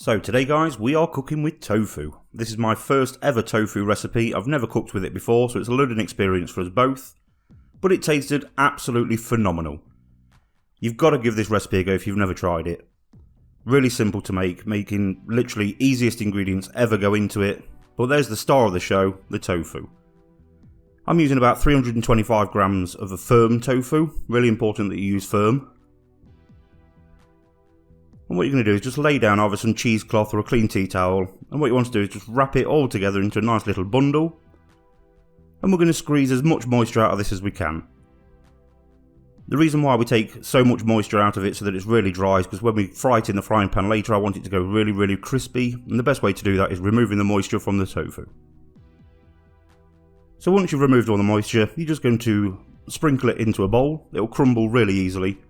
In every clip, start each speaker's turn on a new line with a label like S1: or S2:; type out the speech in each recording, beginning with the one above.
S1: So today guys, we are cooking with tofu. This is my first ever tofu recipe. I've never cooked with it before, so it's a learning experience for us both. But it tasted absolutely phenomenal. You've got to give this recipe a go if you've never tried it. Really simple to make, making literally easiest ingredients ever go into it. But there's the star of the show, the tofu. I'm using about 325 grams of a firm tofu. Really important that you use firm. And what you're going to do is just lay down either some cheesecloth or a clean tea towel, and what you want to do is just wrap it all together into a nice little bundle, and we're going to squeeze as much moisture out of this as we can. The reason why we take so much moisture out of it so that it's really dry is because when we fry it in the frying pan later I want it to go really crispy, and the best way to do that is removing the moisture from the tofu. So once you've removed all the moisture, you're just going to sprinkle it into a bowl. It will crumble really easily.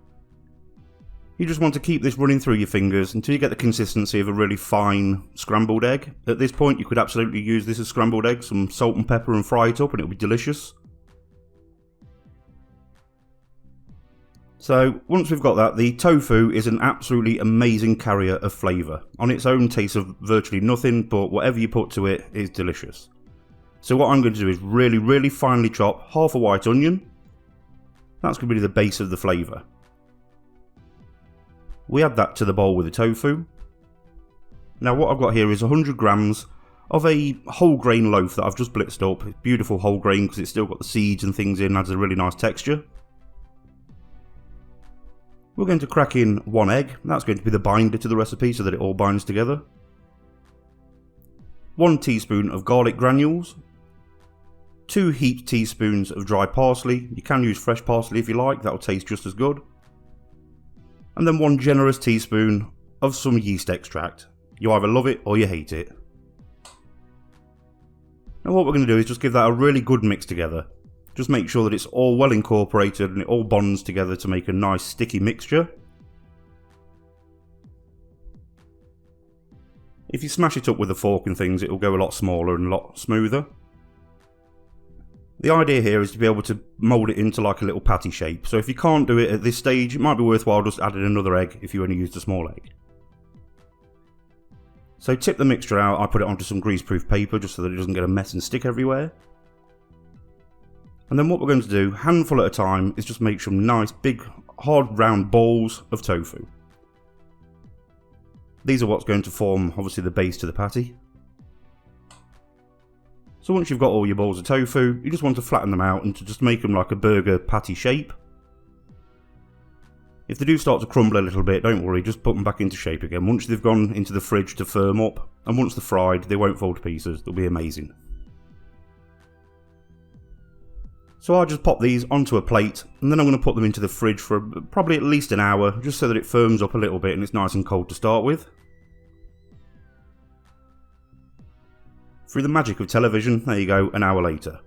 S1: You just want to keep this running through your fingers until you get the consistency of a really fine scrambled egg. At this point you could absolutely use this as scrambled egg, some salt and pepper, and fry it up and it'll be delicious. So once we've got that, the tofu is an absolutely amazing carrier of flavour. On its own tastes of virtually nothing, but whatever you put to it is delicious. So what I'm going to do is really finely chop half a white onion. That's going to be the base of the flavour. We add that to the bowl with the tofu. Now what I've got here is 100 grams of a whole grain loaf that I've just blitzed up. It's beautiful whole grain because it's still got the seeds and things in, adds a really nice texture. We're going to crack in one egg. That's going to be the binder to the recipe so that it all binds together. 1 teaspoon of garlic granules. 2 heaped teaspoons of dry parsley. You can use fresh parsley if you like, that'll taste just as good. And then 1 generous teaspoon of some yeast extract. You either love it or you hate it. Now what we're going to do is just give that a really good mix together. Just make sure that it's all well incorporated and it all bonds together to make a nice sticky mixture. If you smash it up with a fork and things, it will go a lot smaller and a lot smoother. The idea here is to be able to mould it into like a little patty shape. So if you can't do it at this stage, it might be worthwhile just adding another egg if you only used a small egg. So tip the mixture out. I put it onto some greaseproof paper just so that it doesn't get a mess and stick everywhere. And then what we're going to do, handful at a time, is just make some nice big hard round balls of tofu. These are what's going to form obviously the base to the patty. So once you've got all your balls of tofu, you just want to flatten them out and to just make them like a burger patty shape. If they do start to crumble a little bit, don't worry, just put them back into shape again. Once they've gone into the fridge to firm up, and once they're fried, they won't fall to pieces, they'll be amazing. So I'll just pop these onto a plate, and then I'm going to put them into the fridge for probably at least an hour, just so that it firms up a little bit and it's nice and cold to start with. Through the magic of television, there you go, an hour later.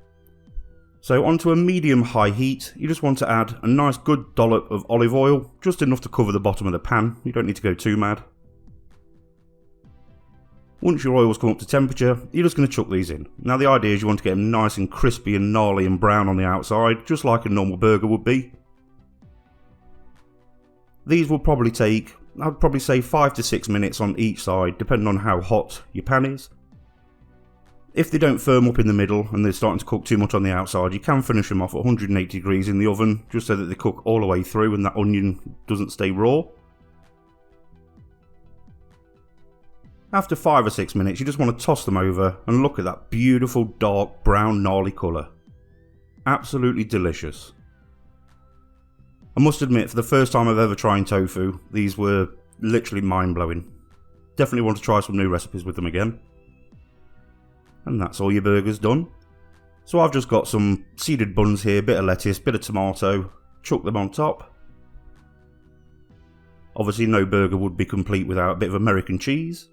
S1: So onto a medium-high heat, you just want to add a nice good dollop of olive oil, just enough to cover the bottom of the pan. You don't need to go too mad. Once your oil's come up to temperature, you're just going to chuck these in. Now the idea is you want to get them nice and crispy and gnarly and brown on the outside, just like a normal burger would be. These will probably take, I'd probably say 5 to 6 minutes on each side, depending on how hot your pan is. If they don't firm up in the middle and they're starting to cook too much on the outside, you can finish them off at 180 degrees in the oven, just so that they cook all the way through and that onion doesn't stay raw. After 5 or 6 minutes, you just want to toss them over and look at that beautiful dark brown gnarly colour. Absolutely delicious. I must admit, for the first time I've ever tried tofu, these were literally mind-blowing. Definitely want to try some new recipes with them again. And that's all your burgers done. So I've just got some seeded buns here, bit of lettuce, bit of tomato, chuck them on top. Obviously no burger would be complete without a bit of American cheese.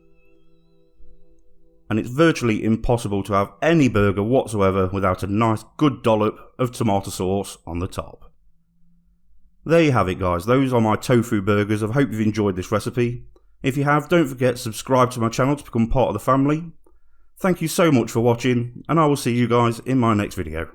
S1: And it's virtually impossible to have any burger whatsoever without a nice good dollop of tomato sauce on the top. There you have it guys, those are my tofu burgers. I hope you've enjoyed this recipe. If you have, don't forget to subscribe to my channel to become part of the family. Thank you so much for watching, and I will see you guys in my next video.